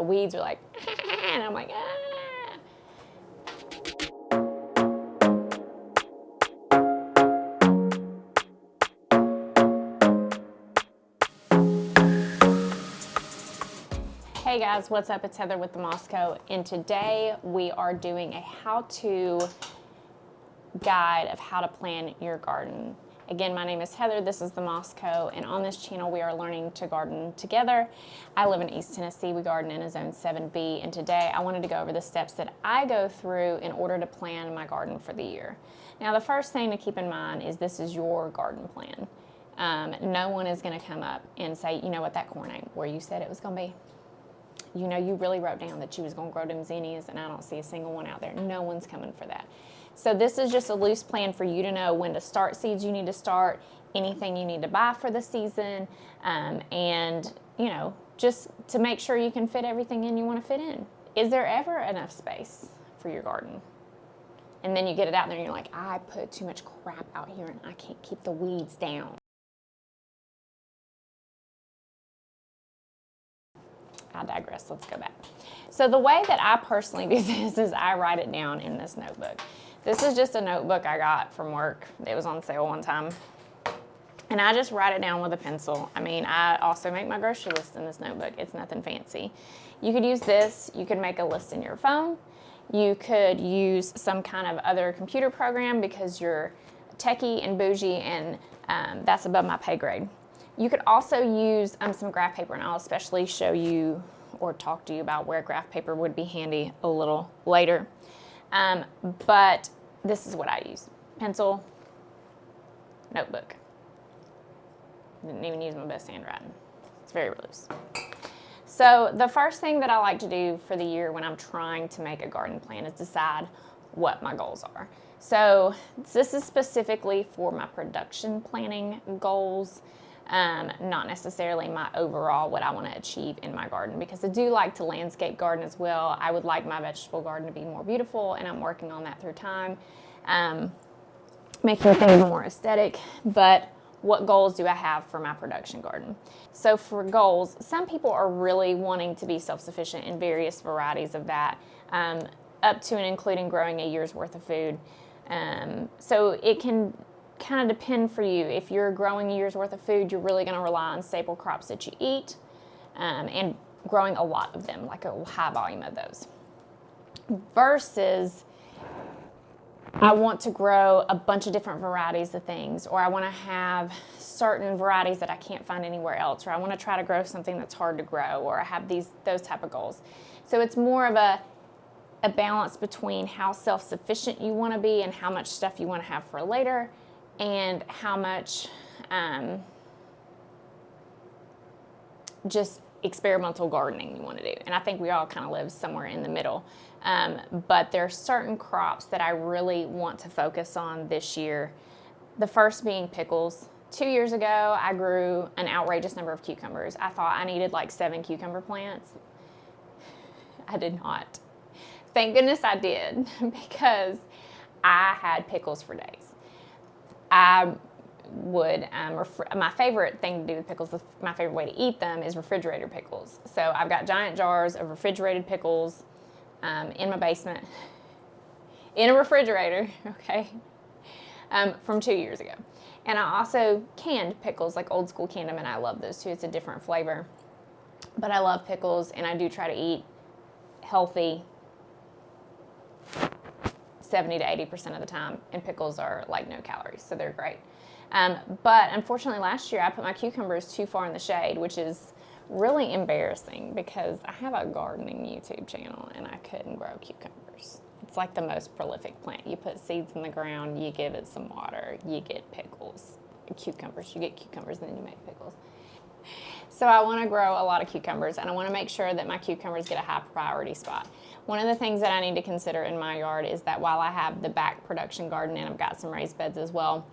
the weeds are like, and I'm like, ah. Hey guys, what's up? It's Heather with the Mosco, and today we are doing a how-to guide of how to plan your garden. Again, my name is Heather, this is the Mosco, and on this channel we are learning to garden together. I live in East Tennessee, we garden in a Zone 7B, and today I wanted to go over the steps that I go through in order to plan my garden for the year. Now the first thing to keep in mind is this is your garden plan. No one is going to come up and say, you know what, that corn ain't where you said it was going to be. You know, you really wrote down that you was going to grow them zinnias, and I don't see a single one out there. No one's coming for that. So this is just a loose plan for you to know when to start seeds you need to start, anything you need to buy for the season, and, you know, just to make sure you can fit everything in you want to fit in. Is there ever enough space for your garden? And then you get it out there and you're like, I put too much crap out here and I can't keep the weeds down. I digress, let's go back. So the way that I personally do this is I write it down in this notebook. This is just a notebook I got from work. It was on sale one time. And I just write it down with a pencil. I mean, I also make my grocery list in this notebook. It's nothing fancy. You could use this, you could make a list in your phone. You could use some kind of other computer program because you're techie and bougie, and that's above my pay grade. You could also use some graph paper, and I'll especially show you or talk to you about where graph paper would be handy a little later. But this is what I use. Pencil, notebook. Didn't even use my best handwriting. It's very loose. So the first thing that I like to do for the year when I'm trying to make a garden plan is decide what my goals are. So this is specifically for my production planning goals. Not necessarily my overall what I want to achieve in my garden, because I do like to landscape garden as well. I would like my vegetable garden to be more beautiful, and I'm working on that through time, making things more aesthetic. But what goals do I have for my production garden? So for goals, some people are really wanting to be self-sufficient in various varieties of that, up to and including growing a year's worth of food. So it can kind of depend for you. If you're growing a year's worth of food, you're really going to rely on staple crops that you eat, and growing a lot of them, like a high volume of those. Versus, I want to grow a bunch of different varieties of things, or I want to have certain varieties that I can't find anywhere else, or I want to try to grow something that's hard to grow, or I have those type of goals. So it's more of a balance between how self-sufficient you want to be and how much stuff you want to have for later, and how much just experimental gardening you want to do. And I think we all kind of live somewhere in the middle. But there are certain crops that I really want to focus on this year. The first being pickles. 2 years ago, I grew an outrageous number of cucumbers. I thought I needed like 7 cucumber plants. I did not. Thank goodness I did, because I had pickles for days. I would, my favorite thing to do with pickles, my favorite way to eat them is refrigerator pickles. So I've got giant jars of refrigerated pickles in my basement, in a refrigerator, okay, from 2 years ago. And I also canned pickles, like old school canned them, and I love those too. It's a different flavor. But I love pickles, and I do try to eat healthy 70 to 80% of the time, and pickles are like no calories, so they're great. But unfortunately last year I put my cucumbers too far in the shade, which is really embarrassing because I have a gardening YouTube channel and I couldn't grow cucumbers. It's like the most prolific plant. You put seeds in the ground, you give it some water, you get pickles. Cucumbers, you get cucumbers, and then you make pickles. So I want to grow a lot of cucumbers, and I want to make sure that my cucumbers get a high priority spot. One of the things that I need to consider in my yard is that while I have the back production garden, and I've got some raised beds as well,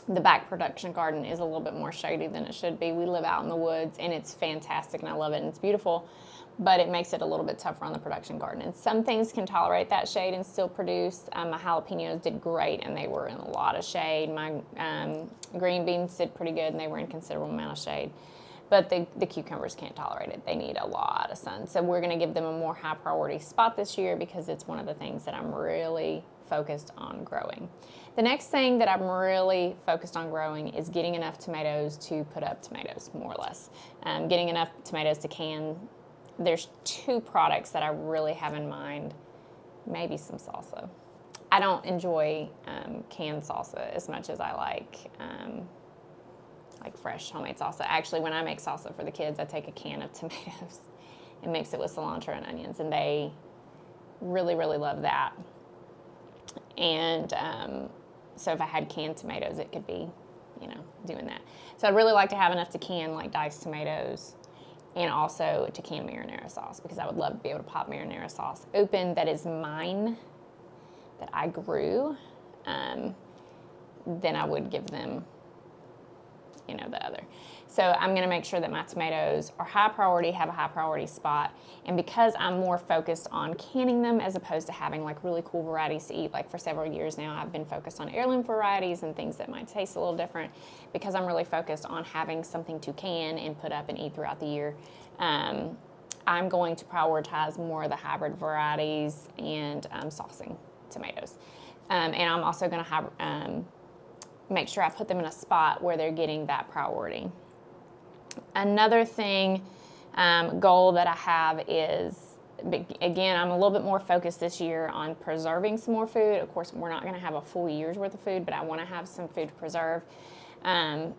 the back production garden is a little bit more shady than it should be. We live out in the woods, and it's fantastic, and I love it, and it's beautiful, but it makes it a little bit tougher on the production garden. And some things can tolerate that shade and still produce. My jalapenos did great, and they were in a lot of shade. My green beans did pretty good, and they were in considerable amount of shade. but the cucumbers can't tolerate it. They need a lot of sun. So we're going to give them a more high priority spot this year because it's one of the things that I'm really focused on growing. The next thing that I'm really focused on growing is getting enough tomatoes to put up tomatoes, more or less. Getting enough tomatoes to can. There's 2 products that I really have in mind, maybe some salsa. I don't enjoy canned salsa as much as I like fresh homemade salsa. Actually, when I make salsa for the kids, I take a can of tomatoes and mix it with cilantro and onions, and they really, really love that. And so if I had canned tomatoes, it could be, doing that. So I'd really like to have enough to can like diced tomatoes and also to can marinara sauce, because I would love to be able to pop marinara sauce open that is mine, that I grew. Then I would give them, the other. So I'm going to make sure that my tomatoes are high priority, have a high priority spot. And because I'm more focused on canning them as opposed to having like really cool varieties to eat, like for several years now, I've been focused on heirloom varieties and things that might taste a little different, because I'm really focused on having something to can and put up and eat throughout the year. I'm going to prioritize more of the hybrid varieties and saucing tomatoes. And I'm also going to have make sure I put them in a spot where they're getting that priority. Another thing, goal that I have is, again, I'm a little bit more focused this year on preserving some more food. Of course, we're not going to have a full year's worth of food, but I want to have some food to preserve. And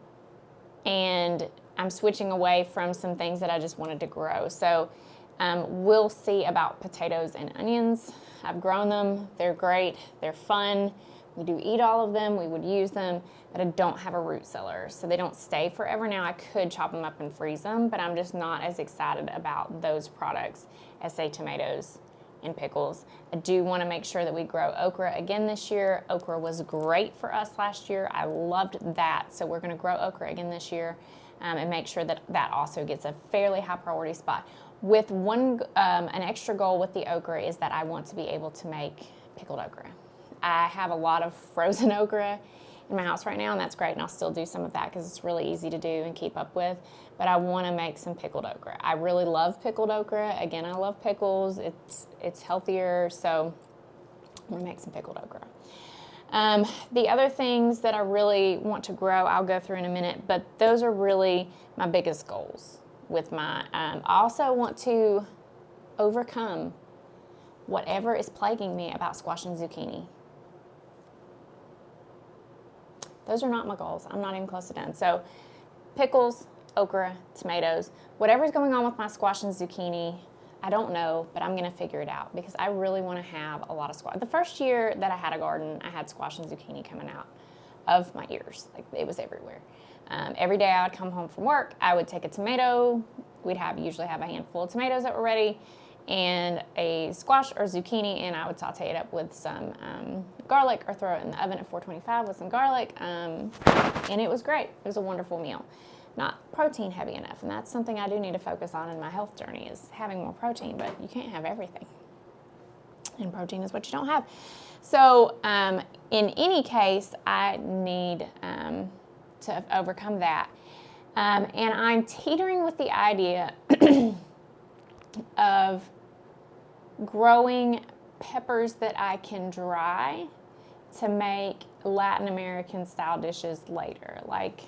I'm switching away from some things that I just wanted to grow. So we'll see about potatoes and onions. I've grown them. They're great. They're fun. We do eat all of them. We would use them, but I don't have a root cellar, so they don't stay forever. Now, I could chop them up and freeze them, but I'm just not as excited about those products as, say, tomatoes and pickles. I do want to make sure that we grow okra again this year. Okra was great for us last year. I loved that, so we're going to grow okra again this year and make sure that that also gets a fairly high priority spot. With an extra goal with the okra is that I want to be able to make pickled okra. I have a lot of frozen okra in my house right now, and that's great, and I'll still do some of that because it's really easy to do and keep up with, but I want to make some pickled okra. I really love pickled okra. Again, I love pickles. It's healthier, so I'm going to make some pickled okra. The other things that I really want to grow, I'll go through in a minute, but those are really my biggest goals with my, I also want to overcome whatever is plaguing me about squash and zucchini. Those are not my goals. I'm not even close to done. So pickles, okra, tomatoes, whatever's going on with my squash and zucchini, I don't know, but I'm going to figure it out because I really want to have a lot of squash. The first year that I had a garden, I had squash and zucchini coming out of my ears. Like, it was everywhere. Every day I would come home from work, I would take a tomato. We'd usually have a handful of tomatoes that were ready and a squash or zucchini, and I would saute it up with some garlic or throw it in the oven at 425 with some garlic, and it was great. It was a wonderful meal. Not protein heavy enough, and that's something I do need to focus on in my health journey, is having more protein, but you can't have everything, and protein is what you don't have. So in any case, I need to overcome that, and I'm teetering with the idea of growing peppers that I can dry to make Latin American style dishes later, like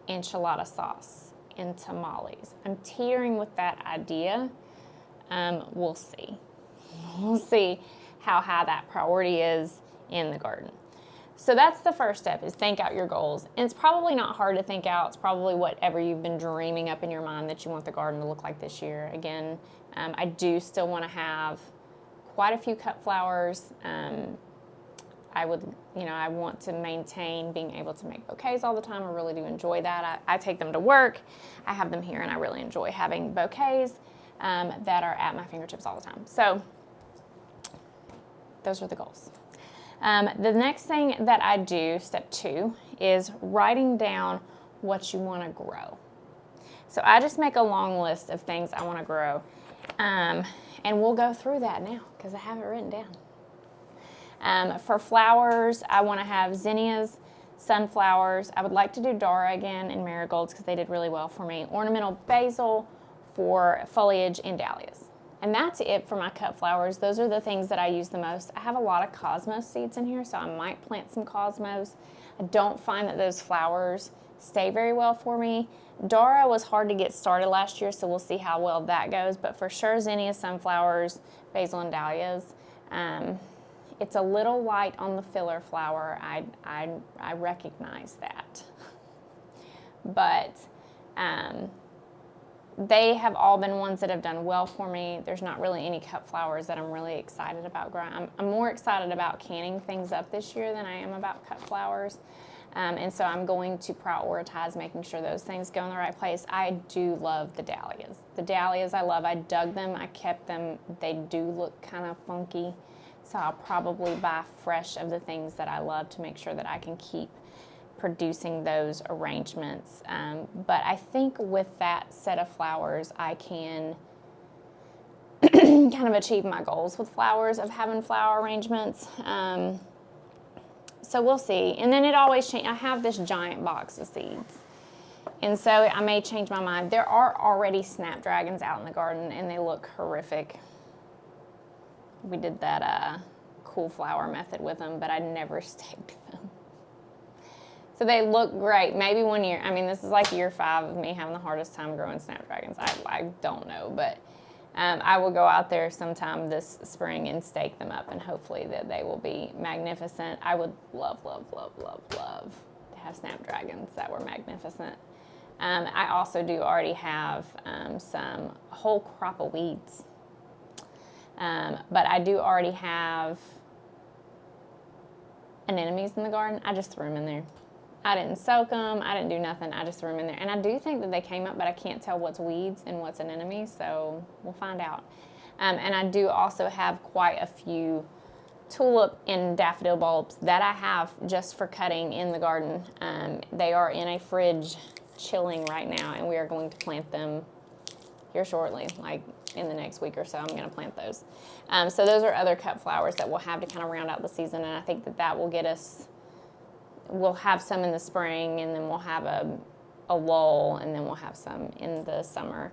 enchilada sauce and tamales. I'm teetering with that idea. We'll see. We'll see how high that priority is in the garden. So that's the first step, is think out your goals. And it's probably not hard to think out. It's probably whatever you've been dreaming up in your mind that you want the garden to look like this year. Again, I do still want to have quite a few cut flowers. I want to maintain being able to make bouquets all the time. I really do enjoy that. I take them to work. I have them here, and I really enjoy having bouquets that are at my fingertips all the time. So those are the goals. The next thing that I do, step 2, is writing down what you want to grow. So I just make a long list of things I want to grow. And we'll go through that now because I have it written down. For flowers, I want to have zinnias, sunflowers. I would like to do Dara again and marigolds because they did really well for me. Ornamental basil for foliage and dahlias. And that's it for my cut flowers. Those are the things that I use the most. I have a lot of cosmos seeds in here, so I might plant some cosmos. I don't find that those flowers stay very well for me. Dara was hard to get started last year, so we'll see how well that goes. But for sure, zinnia, sunflowers, basil, and dahlias. It's a little light on the filler flower. I recognize that. But they have all been ones that have done well for me. There's not really any cut flowers that I'm really excited about growing. I'm more excited about canning things up this year than I am about cut flowers. And so I'm going to prioritize making sure those things go in the right place. I do love the dahlias. The dahlias I love. I dug them. I kept them. They do look kind of funky. So I'll probably buy fresh of the things that I love to make sure that I can keep producing those arrangements. But I think with that set of flowers, I can kind of achieve my goals with flowers of having flower arrangements. So we'll see. And then it always changes. I have this giant box of seeds. And so I may change my mind. There are already snapdragons out in the garden, and they look horrific. We did that cool flower method with them, but I never staked them. So they look great. Maybe 1 year. I mean, this is like year 5 of me having the hardest time growing snapdragons. I don't know, but I will go out there sometime this spring and stake them up, and hopefully that they will be magnificent. I would love, love, love, love, love to have snapdragons that were magnificent. I also do already have some whole crop of weeds. But I do already have anemones in the garden. I just threw them in there. I didn't soak them. I didn't do nothing. I just threw them in there. And I do think that they came up, but I can't tell what's weeds and what's anemones, so we'll find out. And I do also have quite a few tulip and daffodil bulbs that I have just for cutting in the garden. They are in a fridge chilling right now, and we are going to plant them here shortly, like in the next week or so. I'm going to plant those. So those are other cut flowers that we'll have to kind of round out the season, and I think that that will get us. We'll have some in the spring, and then we'll have a lull, and then we'll have some in the summer.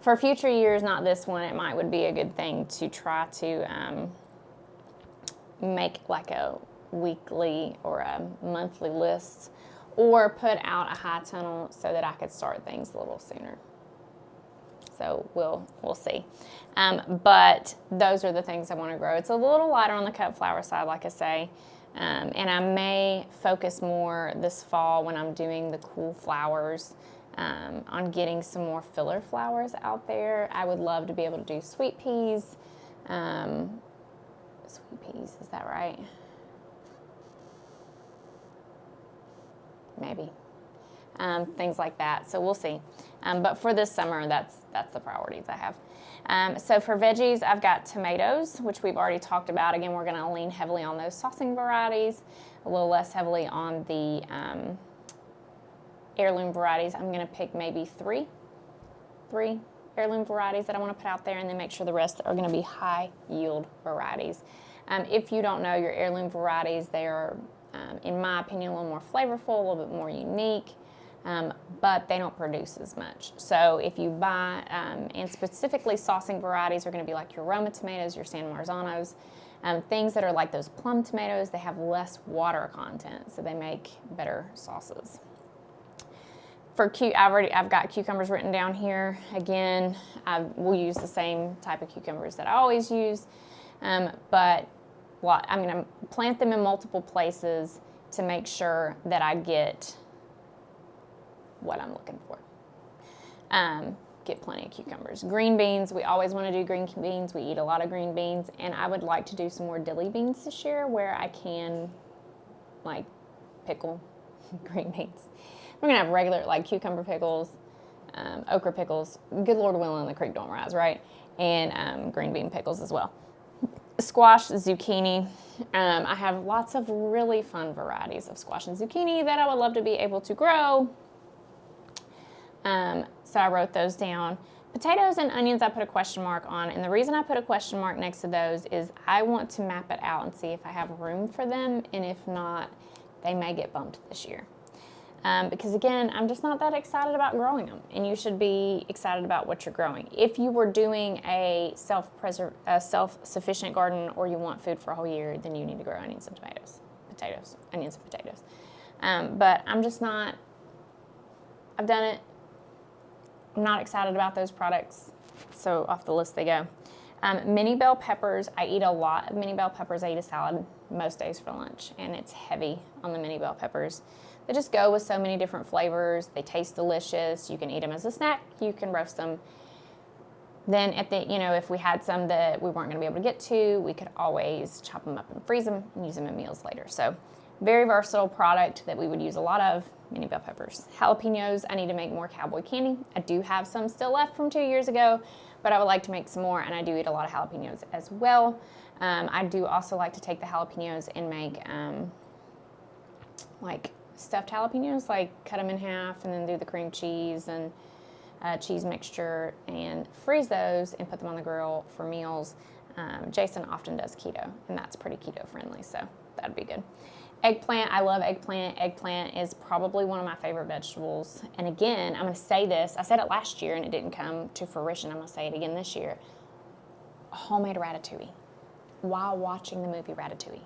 For future years, not this one, it would be a good thing to try to make like a weekly or a monthly list, or put out a high tunnel so that I could start things a little sooner. So we'll see. But those are the things I want to grow. It's a little lighter on the cut flower side, like I say. And I may focus more this fall when I'm doing the cool flowers on getting some more filler flowers out there. I would love to be able to do sweet peas. Sweet peas, is that right? Maybe. Things like that. So we'll see. But for this summer, that's the priorities I have. So for veggies, I've got tomatoes, which we've already talked about. Again, we're going to lean heavily on those saucing varieties, a little less heavily on the heirloom varieties. I'm going to pick maybe three heirloom varieties that I want to put out there, and then make sure the rest are going to be high yield varieties. If you don't know your heirloom varieties, they are, in my opinion, a little more flavorful, a little bit more unique. But they don't produce as much. So if you buy, and specifically saucing varieties are going to be like your Roma tomatoes, your San Marzanos, things that are like those plum tomatoes. They have less water content, so they make better sauces. For I've got cucumbers written down here. Again, we'll use the same type of cucumbers that I always use, but I'm going to plant them in multiple places to make sure that I get what I'm looking for. Get plenty of cucumbers. Green beans, we always want to do green beans. We eat a lot of green beans, and I would like to do some more dilly beans this year where I can like pickle green beans. We're gonna have regular like cucumber pickles, okra pickles, good Lord willing the creek don't rise, right? And green bean pickles as well. Squash, zucchini. I have lots of really fun varieties of squash and zucchini that I would love to be able to grow. So I wrote those down. Potatoes and onions I put a question mark on, and the reason I put a question mark next to those is I want to map it out and see if I have room for them, and if not, they may get bumped this year. Because again, I'm just not that excited about growing them, and you should be excited about what you're growing. If you were doing a self-sufficient garden, or you want food for a whole year, then you need to grow onions and onions and potatoes. But I'm just not, I've done it. I'm not excited about those products, so off the list they go. Mini bell peppers, I eat a lot of mini bell peppers. I eat a salad most days for lunch, and it's heavy on the mini bell peppers. They just go with so many different flavors. They taste delicious. You can eat them as a snack. You can roast them. Then if we had some that we weren't going to be able to get to, we could always chop them up and freeze them and use them in meals later. So very versatile product that we would use a lot of, mini bell peppers. Jalapenos, I need to make more cowboy candy. I do have some still left from 2 years ago, but I would like to make some more, and I do eat a lot of jalapenos as well. I do also like to take the jalapenos and make like stuffed jalapenos, like cut them in half and then do the cream cheese and cheese mixture and freeze those and put them on the grill for meals. Jason often does keto, and that's pretty keto friendly, so that'd be good. Eggplant, I love eggplant. Eggplant is probably one of my favorite vegetables. And again, I'm going to say this. I said it last year and it didn't come to fruition. I'm going to say it again this year. Homemade ratatouille while watching the movie Ratatouille.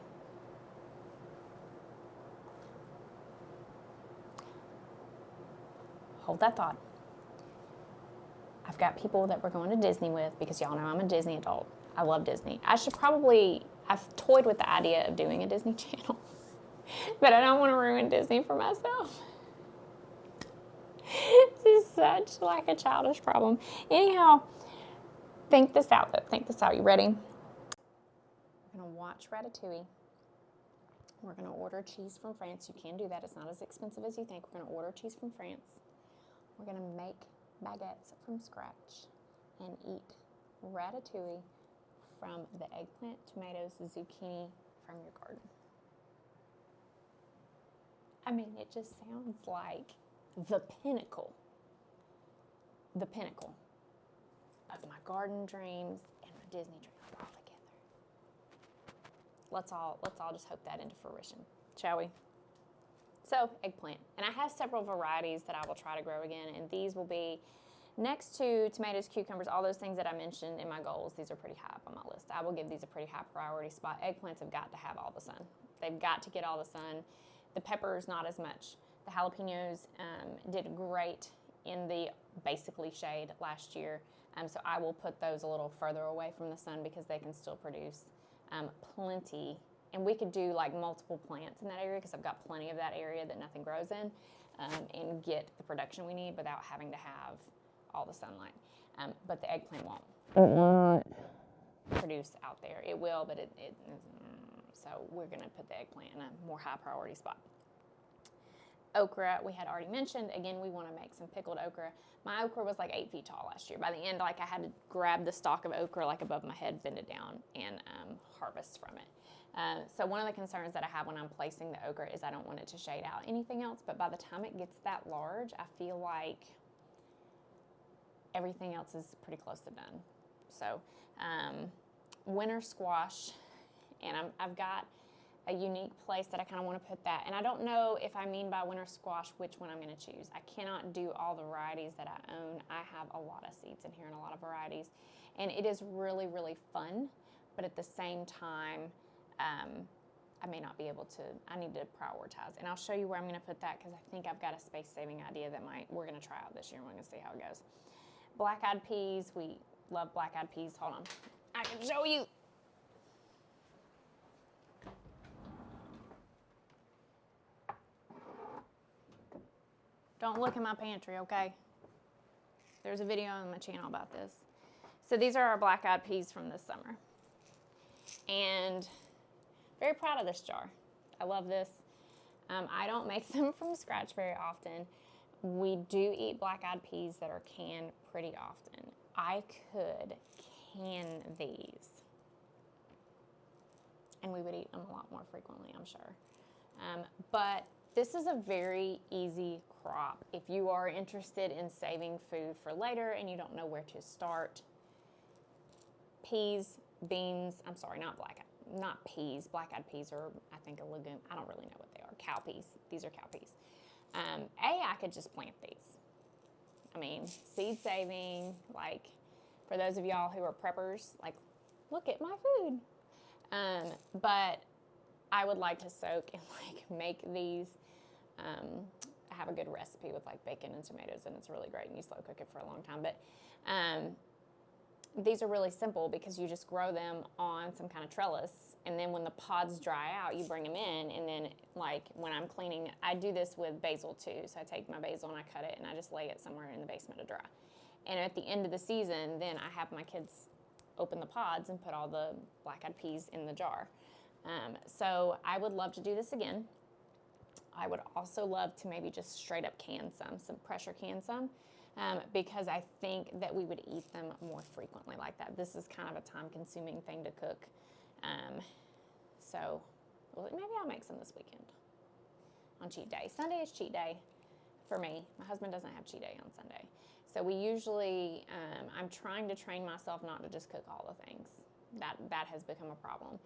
Hold that thought. I've got people that we're going to Disney with, because y'all know I'm a Disney adult. I love Disney. I've toyed with the idea of doing a Disney Channel, but I don't want to ruin Disney for myself. This is such like a childish problem. Anyhow, think this out though. Think this out. You ready? We're going to watch Ratatouille. We're going to order cheese from France. You can do that. It's not as expensive as you think. We're going to order cheese from France. We're going to make baguettes from scratch and eat ratatouille from the eggplant, tomatoes, zucchini from your garden. I mean, it just sounds like the pinnacle of my garden dreams and my Disney dreams all together. Let's all just hope that into fruition, shall we? So, eggplant. And I have several varieties that I will try to grow again, and these will be next to tomatoes, cucumbers, all those things that I mentioned in my goals. These are pretty high up on my list. I will give these a pretty high priority spot. Eggplants have got to have all the sun. They've got to get all the sun. The peppers, not as much. The jalapenos did great in the basically shade last year, so I will put those a little further away from the sun because they can still produce plenty. And we could do like multiple plants in that area, because I've got plenty of that area that nothing grows in, and get the production we need without having to have all the sunlight. But the eggplant won't produce out there. It will, but so we're going to put the eggplant in a more high priority spot. Okra, we had already mentioned. Again, we want to make some pickled okra. My okra was like 8 feet tall last year. By the end, like I had to grab the stalk of okra like above my head, bend it down, and harvest from it. So one of the concerns that I have when I'm placing the okra is I don't want it to shade out anything else, but by the time it gets that large, I feel like everything else is pretty close to done. So winter squash, and I've got a unique place that I kind of want to put that. And I don't know if I mean by winter squash which one I'm going to choose. I cannot do all the varieties that I own. I have a lot of seeds in here and a lot of varieties. And it is really, really fun, but at the same time, I may not be able to, I need to prioritize. And I'll show you where I'm going to put that, because I think I've got a space-saving idea that we're going to try out this year, and we're going to see how it goes. Black-eyed peas, we love black-eyed peas. Hold on, I can show you. Don't look in my pantry, okay? There's a video on my channel about this. So these are our black-eyed peas from this summer. And very proud of this jar. I love this. I don't make them from scratch very often. We do eat black-eyed peas that are canned pretty often. I could can these, and we would eat them a lot more frequently, I'm sure. But this is a very easy crop. If you are interested in saving food for later and you don't know where to start, peas, beans, I'm sorry, not peas. Black-eyed peas are, I think, a legume. I don't really know what they are. cowpeas. These are cowpeas. I could just plant these. I mean, seed saving, like for those of y'all who are preppers, like look at my food. But I would like to soak and like make these. I have a good recipe with like bacon and tomatoes, and it's really great, and you slow cook it for a long time. But these are really simple because you just grow them on some kind of trellis, and then when the pods dry out, you bring them in, and then like when I'm cleaning, I do this with basil too. So I take my basil and I cut it and I just lay it somewhere in the basement to dry. And at the end of the season, then I have my kids open the pods and put all the black-eyed peas in the jar. So I would love to do this again. I would also love to maybe just straight up can some pressure can some, because I think that we would eat them more frequently like that. This is kind of a time-consuming thing to cook. So maybe I'll make some this weekend on cheat day. Sunday is cheat day for me. My husband doesn't have cheat day on Sunday. So we usually, I'm trying to train myself not to just cook all the things. That has become a problem.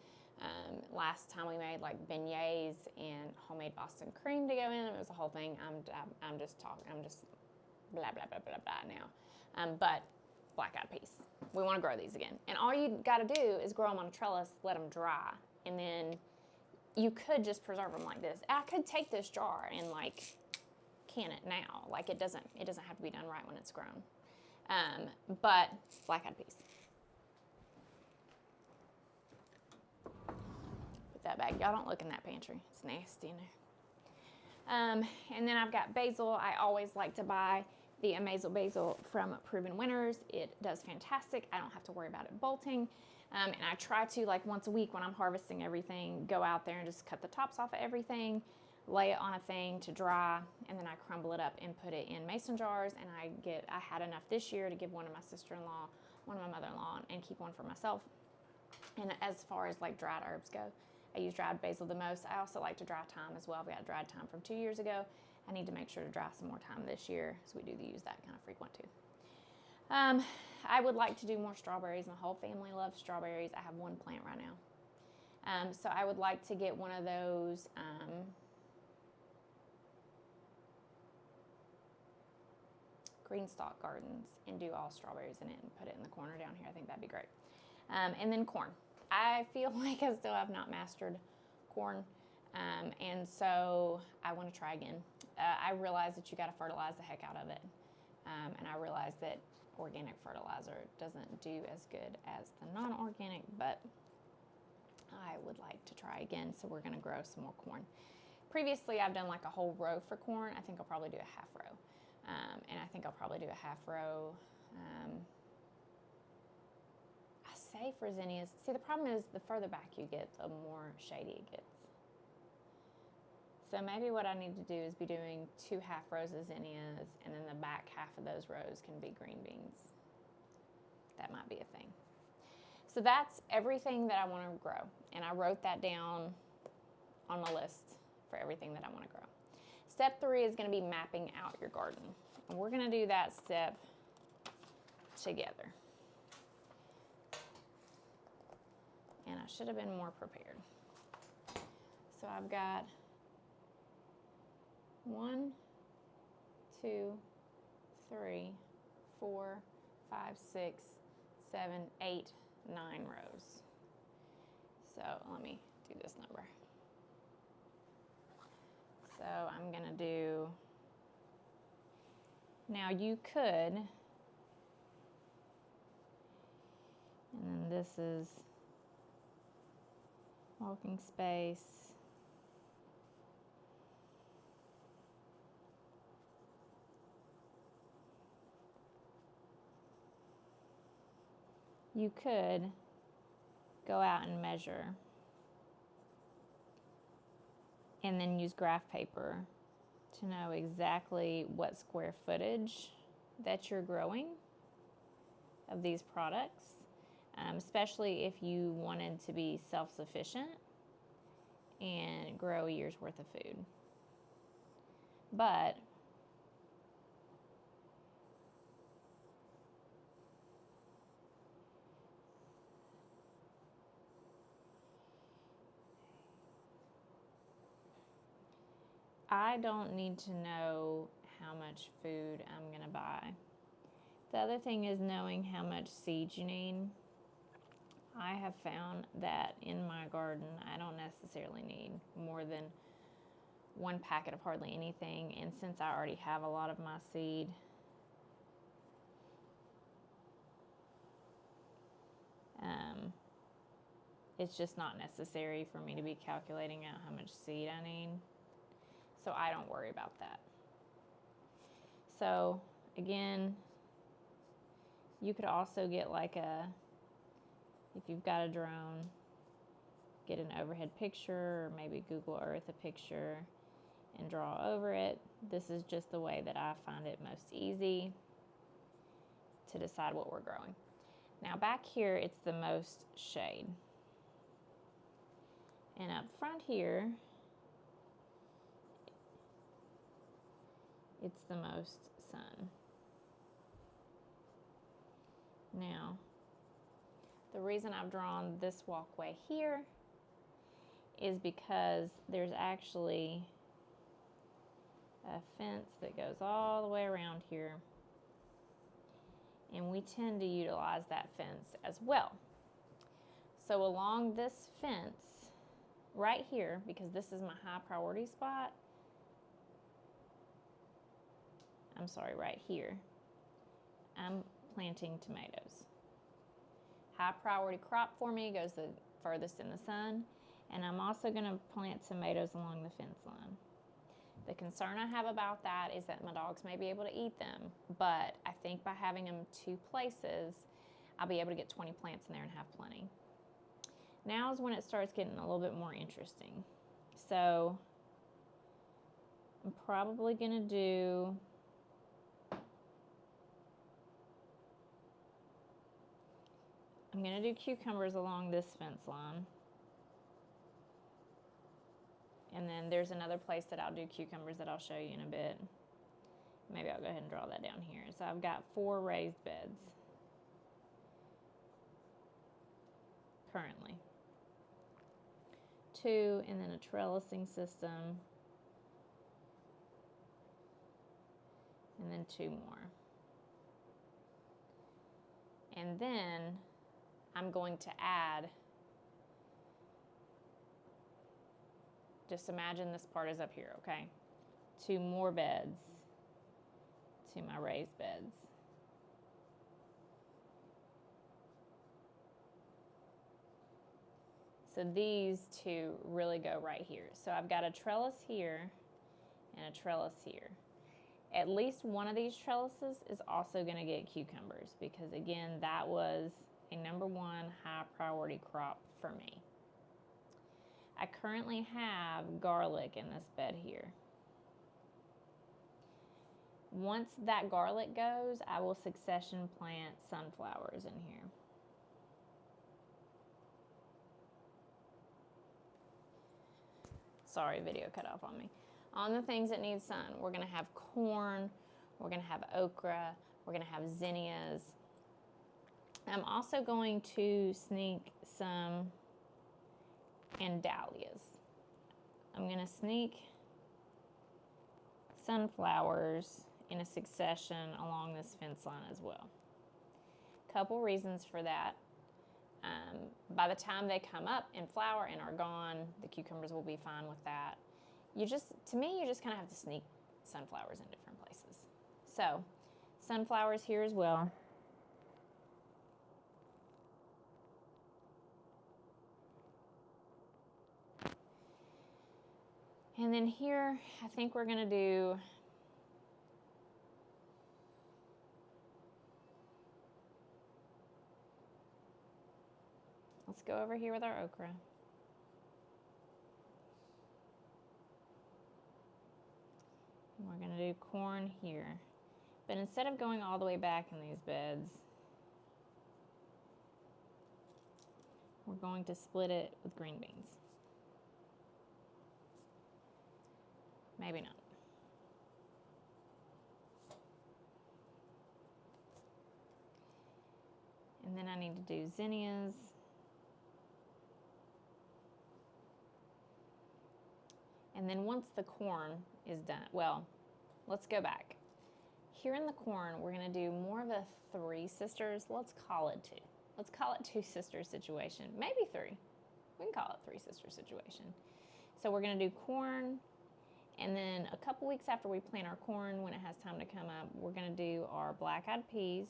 Last time we made like beignets and homemade Boston cream to go in. It was a whole thing. I'm just blah, blah, blah, blah, blah now. But black-eyed peas. We want to grow these again. And all you got to do is grow them on a trellis, let them dry, and then you could just preserve them like this. I could take this jar and like can it now. Like it doesn't have to be done right when it's grown. But black-eyed peas. Put that back. Y'all don't look in that pantry. It's nasty in there. And then I've got basil. I always like to buy the Amazel basil from Proven Winners. It does fantastic. I don't have to worry about it bolting. And I try to, like once a week when I'm harvesting everything, go out there and just cut the tops off of everything, lay it on a thing to dry, and then I crumble it up and put it in mason jars. And I had enough this year to give one to my sister-in-law, one to my mother-in-law, and keep one for myself. And as far as like dried herbs go, I use dried basil the most. I also like to dry thyme as well. We got dried thyme from 2 years ago. I need to make sure to dry some more thyme this year, so we do use that kind of frequent too. I would like to do more strawberries. My whole family loves strawberries. I have one plant right now. So I would like to get one of those green stalk gardens and do all strawberries in it and put it in the corner down here. I think that'd be great. And then corn. I feel like I still have not mastered corn, and so I want to try again. I realize that you got to fertilize the heck out of it, and I realize that organic fertilizer doesn't do as good as the non-organic, but I would like to try again, so we're going to grow some more corn. Previously, I've done like a whole row for corn. I think I'll probably do a half row, and I think I'll probably do a half row. I say for zinnias. See, the problem is the further back you get, the more shady it gets. So maybe what I need to do is be doing 2 half rows of zinnias, and then the back half of those rows can be green beans. That might be a thing. So that's everything that I want to grow. And I wrote that down on my list for everything that I want to grow. Step 3 is going to be mapping out your garden. And we're going to do that step together. And I should have been more prepared. So I've got 1, 2, 3, 4, 5, 6, 7, 8, 9 rows. So let me do this number. So I'm gonna do, now you could, and then this is walking space. You could go out and measure and then use graph paper to know exactly what square footage that you're growing of these products, especially if you wanted to be self-sufficient and grow a year's worth of food. But I don't need to know how much food I'm going to buy. The other thing is knowing how much seed you need. I have found that in my garden, I don't necessarily need more than one packet of hardly anything. And since I already have a lot of my seed, it's just not necessary for me to be calculating out how much seed I need. So I don't worry about that. So again, you could also get like if you've got a drone, get an overhead picture or maybe Google Earth a picture and draw over it. This is just the way that I find it most easy to decide what we're growing. Now back here, it's the most shade. And up front here, it's the most sun. Now, the reason I've drawn this walkway here is because there's actually a fence that goes all the way around here, and we tend to utilize that fence as well. So along this fence right here, because this is my high priority spot, I'm sorry, right here, I'm planting tomatoes. High priority crop for me goes the furthest in the sun, and I'm also going to plant tomatoes along the fence line. The concern I have about that is that my dogs may be able to eat them, but I think by having them two places, I'll be able to get 20 plants in there and have plenty. Now is when it starts getting a little bit more interesting. So I'm probably going to do cucumbers along this fence line. And then there's another place that I'll do cucumbers that I'll show you in a bit. Maybe I'll go ahead and draw that down here. So I've got 4 raised beds currently. 2, and then a trellising system. And then 2 more. And then I'm going to add, just imagine this part is up here, okay? 2 more beds to my raised beds. So these 2 really go right here. So I've got a trellis here and a trellis here. At least one of these trellises is also going to get cucumbers because, again, that was a #1 high priority crop for me. I currently have garlic in this bed here. Once that garlic goes, I will succession plant sunflowers in here. Sorry, video cut off on me. On the things that need sun, we're going to have corn, we're going to have okra, we're going to have zinnias. I'm also going to sneak some dahlias. I'm going to sneak sunflowers in a succession along this fence line as well. Couple reasons for that. By the time they come up and flower and are gone, the cucumbers will be fine with that. To me, you just kind of have to sneak sunflowers in different places. So, sunflowers here as well. And then here, I think we're going to do let's go over here with our okra. And we're going to do corn here. But instead of going all the way back in these beds, we're going to split it with green beans. Maybe not. And then I need to do zinnias. And then once the corn is done. Well, let's go back. Here in the corn, we're going to do more of a three sisters. Let's call it two. Let's call it two sisters situation. Maybe three. We can call it three sisters situation. So we're going to do corn, and then a couple weeks after we plant our corn, when it has time to come up, we're going to do our black-eyed peas.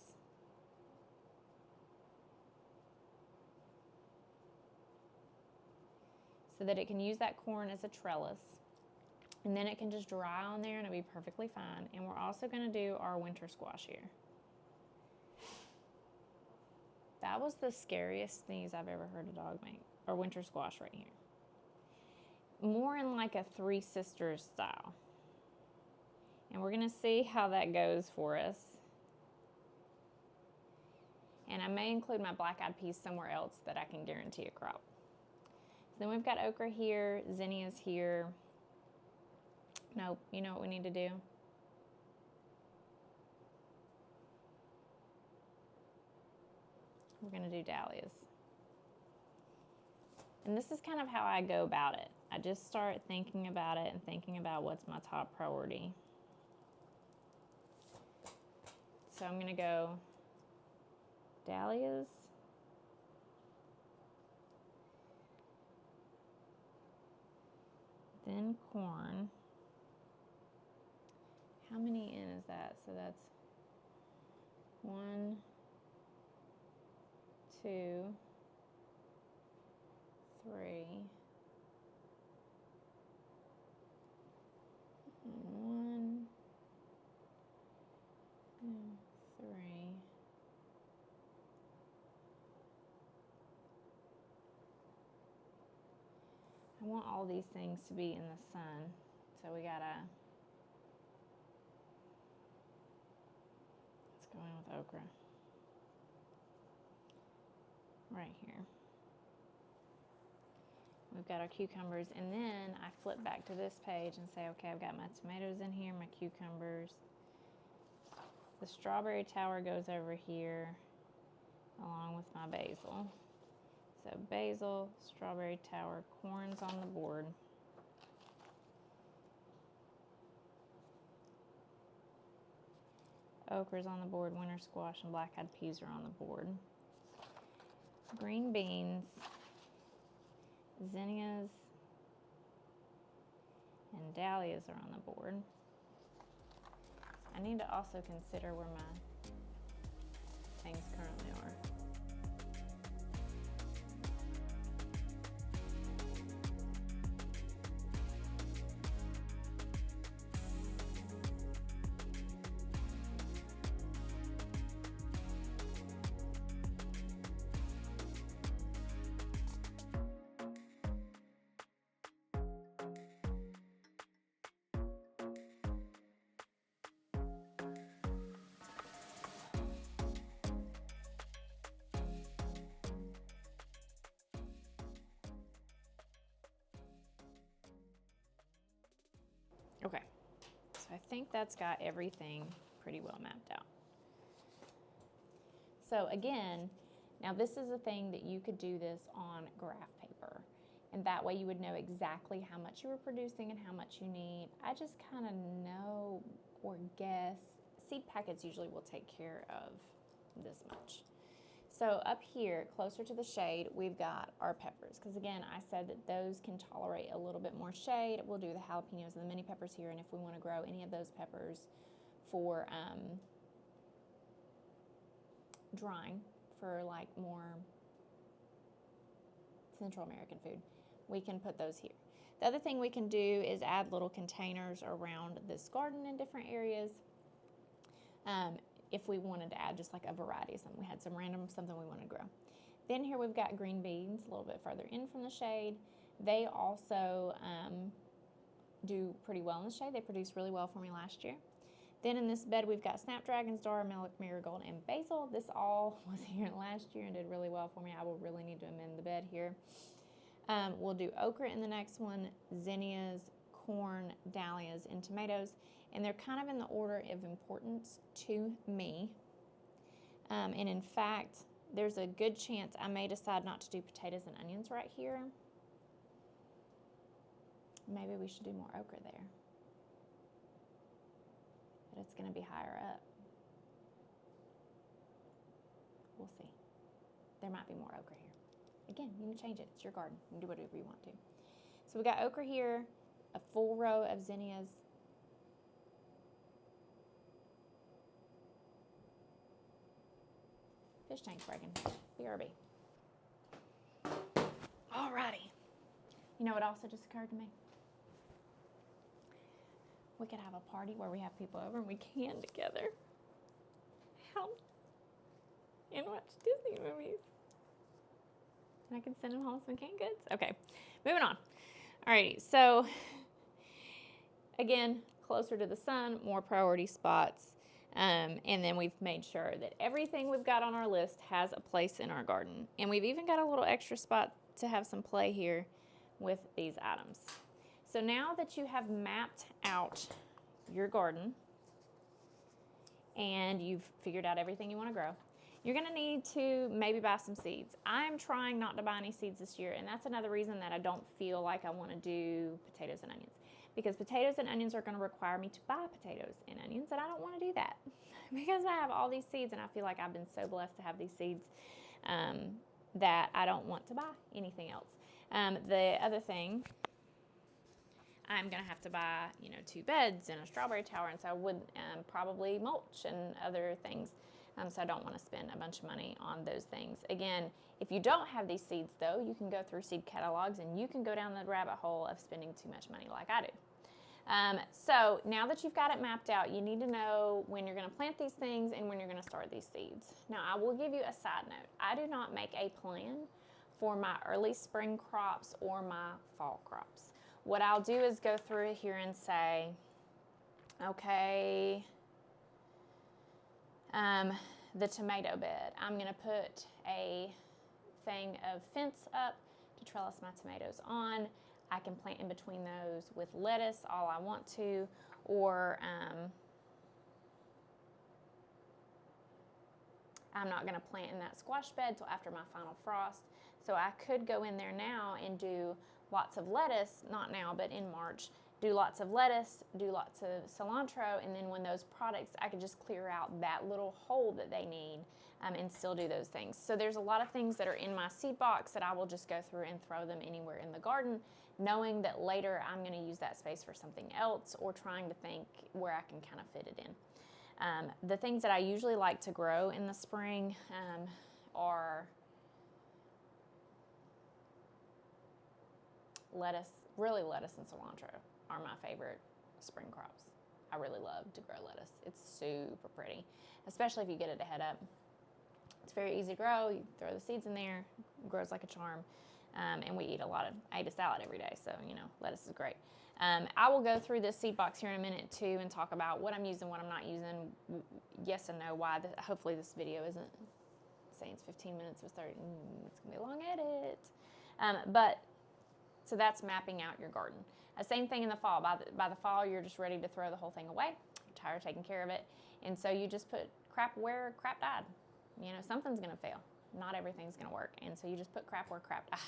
So that it can use that corn as a trellis. And then it can just dry on there and it'll be perfectly fine. And we're also going to do our winter squash here. That was the scariest sneeze I've ever heard a dog make. Or winter squash right here. More in like a Three Sisters style. And we're going to see how that goes for us. And I may include my black-eyed peas somewhere else that I can guarantee a crop. So then we've got okra here, zinnias here. Nope, you know what we need to do? We're going to do dahlias. And this is kind of how I go about it. I just start thinking about it and thinking about what's my top priority. So I'm going to go dahlias. Then corn. How many in is that? So that's 1, 2, 3, and 1, 2, 3. I want all these things to be in the sun, so we gotta. Let's go in with okra. Right here. We've got our cucumbers, and then I flip back to this page and say, okay, I've got my tomatoes in here, my cucumbers. The strawberry tower goes over here along with my basil. So basil, strawberry tower, corn's on the board. Okra's on the board, winter squash and black-eyed peas are on the board. Green beans, zinnias, and dahlias are on the board. I need to also consider where my things currently are. Okay, so I think that's got everything pretty well mapped out. So again, now this is a thing that you could do this on graph paper, and that way you would know exactly how much you were producing and how much you need. I just kind of know or guess. Seed packets usually will take care of this much. So up here, closer to the shade, we've got our peppers. Because again, I said that those can tolerate a little bit more shade. We'll do the jalapenos and the mini peppers here. And if we want to grow any of those peppers for drying, for like more Central American food, we can put those here. The other thing we can do is add little containers around this garden in different areas. If we wanted to add just like a variety of something. We had some random something we want to grow. Then here we've got green beans a little bit further in from the shade. They also do pretty well in the shade. They produced really well for me last year. Then in this bed we've got snapdragons, Dara, marigold, and basil. This all was here last year and did really well for me. I will really need to amend the bed here. We'll do okra in the next one, zinnias, corn, dahlias, and tomatoes, and they're kind of in the order of importance to me. And in fact, there's a good chance I may decide not to do potatoes and onions right here. Maybe we should do more okra there. but it's going to be higher up. We'll see. There might be more ochre here. Again, you can change it. It's your garden. You can do whatever you want to. So we got ochre here, a full row of zinnias. Fish tank's breaking. BRB. Alrighty. You know what also just occurred to me? We could have a party where we have people over and we can together. How? And watch Disney movies. And I can send them home some canned goods. Okay, moving on. Alrighty, so again, closer to the sun, more priority spots. And then we've made sure that everything we've got on our list has a place in our garden. And we've even got a little extra spot to have some play here with these items. So now that you have mapped out your garden and you've figured out everything you want to grow, you're going to need to maybe buy some seeds. I'm trying not to buy any seeds this year, and that's another reason that I don't feel like I want to do potatoes and onions, because potatoes and onions are going to require me to buy potatoes and onions, and I don't want to do that because I have all these seeds, and I feel like I've been so blessed to have these seeds that I don't want to buy anything else. The other thing, I'm going to have to buy, 2 beds and a strawberry tower, and so I would probably mulch and other things. So I don't want to spend a bunch of money on those things. Again, if you don't have these seeds, though, you can go through seed catalogs and you can go down the rabbit hole of spending too much money like I do. So now that you've got it mapped out, you need to know when you're going to plant these things and when you're going to start these seeds. Now, I will give you a side note. I do not make a plan for my early spring crops or my fall crops. What I'll do is go through here and say, okay, the tomato bed, I'm going to put a thing of fence up to trellis my tomatoes on. I can plant in between those with lettuce all I want to, or I'm not going to plant in that squash bed till after my final frost. So I could go in there now and do lots of lettuce, not now, but in March, do lots of lettuce, do lots of cilantro, and then when those products, I could just clear out that little hole that they need and still do those things. So there's a lot of things that are in my seed box that I will just go through and throw them anywhere in the garden, knowing that later I'm going to use that space for something else, or trying to think where I can kind of fit it in. The things that I usually like to grow in the spring are lettuce, really lettuce and cilantro are my favorite spring crops. I really love to grow lettuce. It's super pretty, especially if you get it to head up. It's very easy to grow. You throw the seeds in there, it grows like a charm. And we eat I eat a salad every day, so, lettuce is great. I will go through this seed box here in a minute, too, and talk about what I'm using, what I'm not using, yes and no, why. Hopefully this video isn't saying it's 15 minutes, it's 30, it's going to be a long edit. So that's mapping out your garden. Same thing in the fall. By the fall, you're just ready to throw the whole thing away. You're tired of taking care of it. And so you just put crap where crap died. Something's going to fail. Not everything's going to work. And so you just put crap where crap died.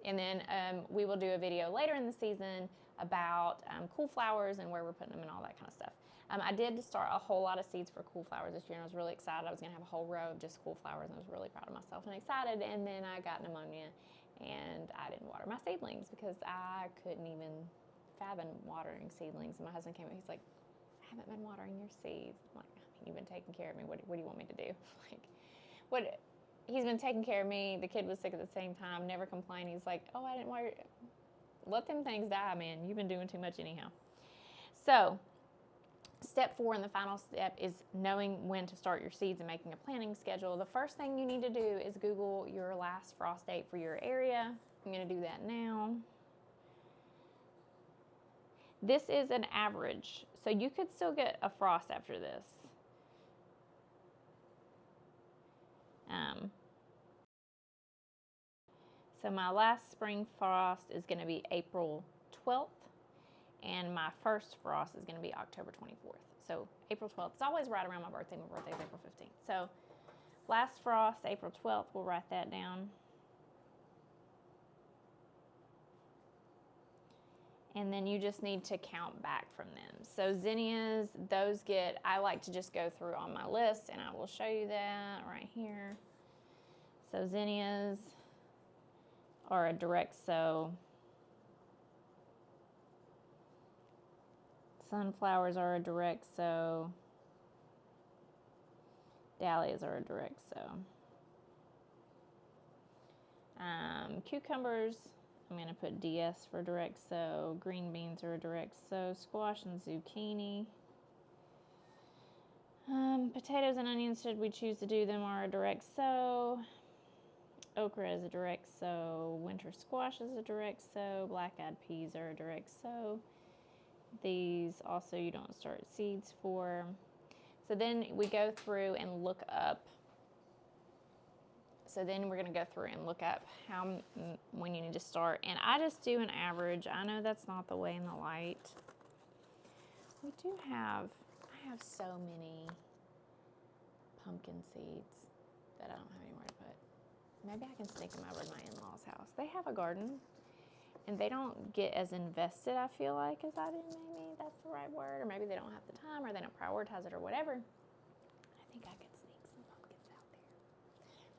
And then we will do a video later in the season about cool flowers and where we're putting them and all that kind of stuff. I did start a whole lot of seeds for cool flowers this year, and I was really excited. I was going to have a whole row of just cool flowers, and I was really proud of myself and excited. And then I got pneumonia, and I didn't water my seedlings because I couldn't even fathom watering seedlings. And my husband came up, he's like, I haven't been watering your seeds. I'm like, you've been taking care of me. What do you want me to do? What? He's been taking care of me. The kid was sick at the same time, never complained. He's like, oh, I didn't water. Let them things die, man. You've been doing too much anyhow. So step 4 and the final step is knowing when to start your seeds and making a planting schedule. The first thing you need to do is Google your last frost date for your area. I'm going to do that now. This is an average, so you could still get a frost after this. So my last spring frost is going to be April 12th, and my first frost is going to be October 24th. So April 12th is always right around my birthday. My birthday is April 15th. So last frost, April 12th, we'll write that down. And then you just need to count back from them. So zinnias, those I like to just go through on my list, and I will show you that right here. So zinnias are a direct sow. Sunflowers are a direct sow. Dahlias are a direct sow. Cucumbers, I'm going to put DS for direct sow. Green beans are a direct sow. Squash and zucchini. Potatoes and onions, should we choose to do them, are a direct sow. Okra is a direct sow. Winter squash is a direct sow. Black-eyed peas are a direct sow. These also you don't start seeds for. So then we go through and look up. So then we're going to go through and look up when you need to start. And I just do an average. I know that's not the way in the light. I have so many pumpkin seeds that I don't have anywhere to put. Maybe I can sneak them over to my in-laws' house. They have a garden, and they don't get as invested, I feel like, as I do. Maybe that's the right word. Or maybe they don't have the time, or they don't prioritize it, or whatever. I think I could sneak some pumpkins out there.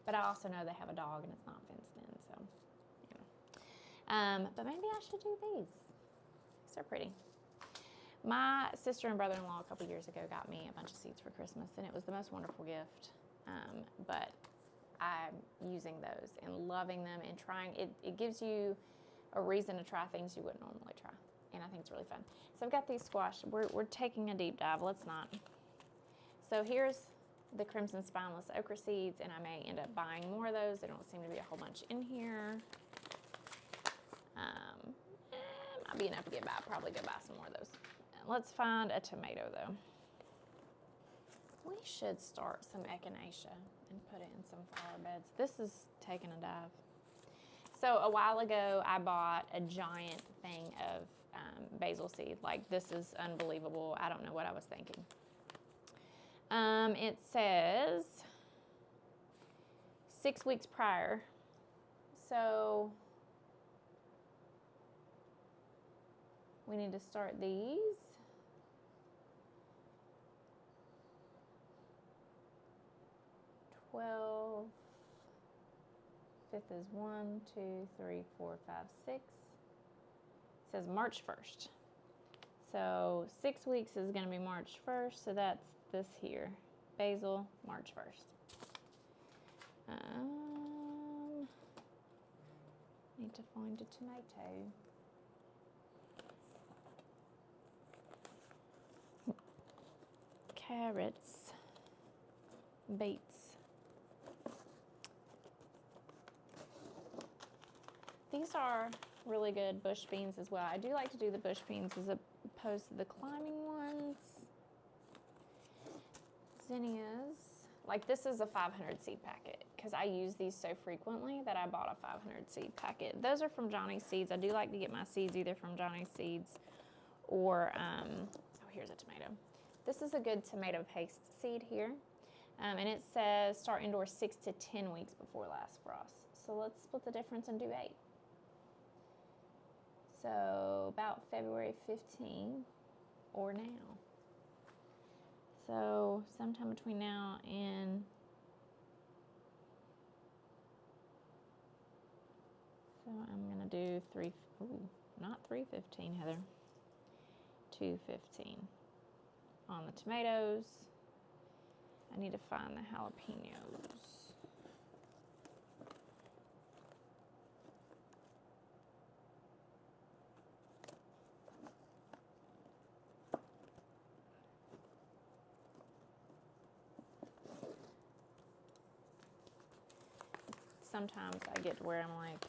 But I also know they have a dog, and it's not fenced in, so, you know. But maybe I should do these. These are pretty. My sister and brother-in-law a couple years ago got me a bunch of seeds for Christmas, and it was the most wonderful gift. But I'm using those and loving them and trying. It gives you a reason to try things you wouldn't normally try, and I think it's really fun. So I've got these squash. We're taking a deep dive. Let's not. So here's the crimson spineless okra seeds, and I may end up buying more of those. There don't seem to be a whole bunch in here. Might be enough to get by. I'll probably go buy some more of those. Let's find a tomato, though. We should start some echinacea and put it in some flower beds. This is taking a dive. So a while ago, I bought a giant thing of basil seed. Like, this is unbelievable. I don't know what I was thinking. It says 6 weeks prior. So we need to start these. 12, 5th is 1, 2, 3, 4, 5, 6. It says March 1st. So 6 weeks is going to be March 1st, so that's this here. Basil, March 1st. Need to find a tomato. Carrots, beets. These are really good bush beans as well. I do like to do the bush beans as opposed to the climbing ones. Zinnias. Like, this is a 500 seed packet because I use these so frequently that I bought a 500 seed packet. Those are from Johnny's Seeds. I do like to get my seeds either from Johnny's Seeds or, oh, here's a tomato. This is a good tomato paste seed here. And it says start indoors 6 to 10 weeks before last frost. So let's split the difference and do 8. So about February 15 or now. So sometime between now and, so I'm gonna do not 315, Heather, 215 on the tomatoes. I need to find the jalapenos. Sometimes I get to where I'm like,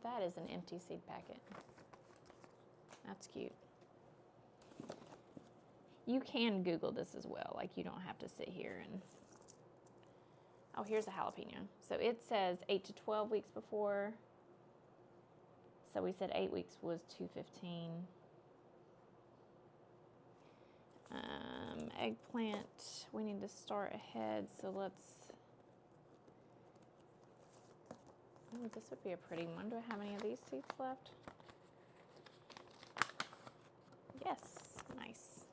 that is an empty seed packet. That's cute. You can Google this as well. Like, you don't have to sit here and, oh, here's a jalapeno. So it says 8 to 12 weeks before. So we said 8 weeks was 215. Eggplant, we need to start ahead. So let's, oh, this would be a pretty one. Do I have any of these seeds left? Yes, nice.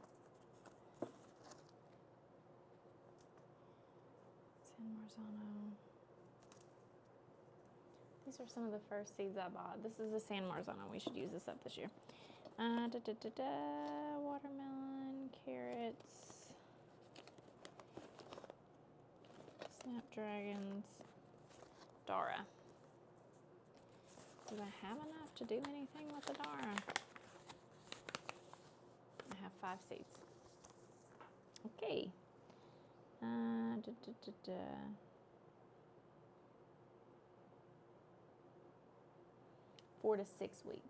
San Marzano. These are some of the first seeds I bought. This is the San Marzano. We should use this up this year. Watermelon, carrots, snapdragons, Dara. Do I have enough to do anything with the Dara? I have 5 seeds. Okay. 4 to 6 weeks.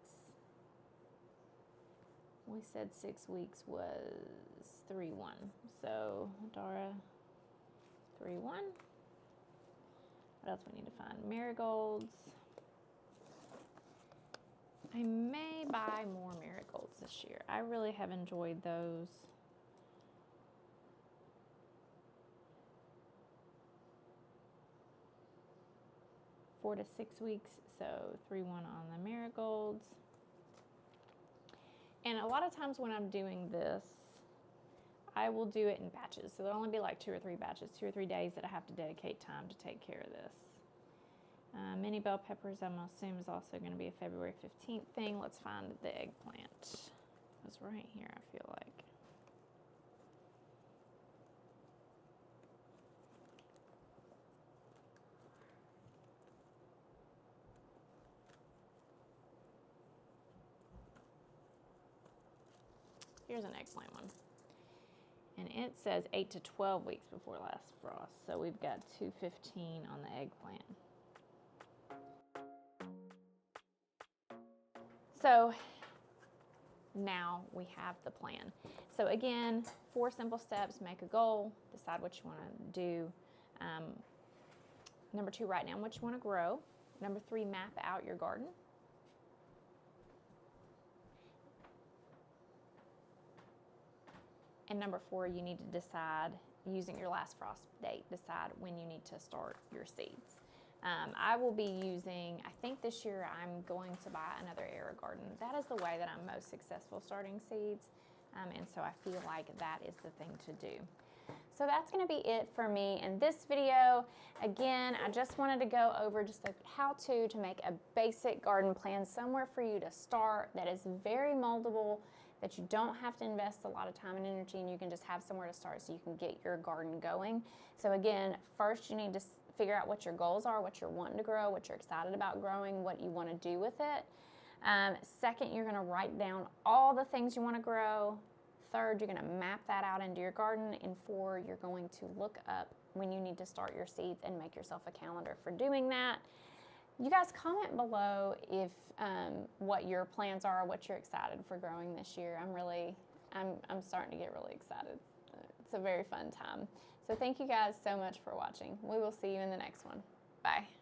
We said 6 weeks was 3-1. So Dara, 3-1. What else we need to find? Marigolds. I may buy more marigolds this year. I really have enjoyed those. Four to 6 weeks, so 3-1 on the marigolds. And a lot of times when I'm doing this, I will do it in batches. So there'll only be like 2 or 3 batches, 2 or 3 days that I have to dedicate time to take care of this. Mini bell peppers, I'm assuming, is also going to be a February 15th thing. Let's find the eggplant. It's right here, I feel like. Here's an eggplant one. And it says 8 to 12 weeks before last frost. So we've got 215 on the eggplant. So now we have the plan. So again, 4 simple steps: make a goal, decide what you want to do. Number 2, write down what you want to grow. Number 3, map out your garden. And number 4, you need to decide, using your last frost date, decide when you need to start your seeds. I will be using, I think this year I'm going to buy another AeroGarden. That is the way that I'm most successful starting seeds. And so I feel like that is the thing to do. So that's going to be it for me in this video. Again, I just wanted to go over just a how-to to make a basic garden plan, somewhere for you to start that is very moldable, that you don't have to invest a lot of time and energy, and you can just have somewhere to start so you can get your garden going. So again, first you need to figure out what your goals are, what you're wanting to grow, what you're excited about growing, what you want to do with it. Second, you're going to write down all the things you want to grow. Third, you're going to map that out into your garden. And 4, you're going to look up when you need to start your seeds and make yourself a calendar for doing that. You guys comment below if what your plans are, what you're excited for growing this year. I'm starting to get really excited. It's a very fun time. So thank you guys so much for watching. We will see you in the next one. Bye.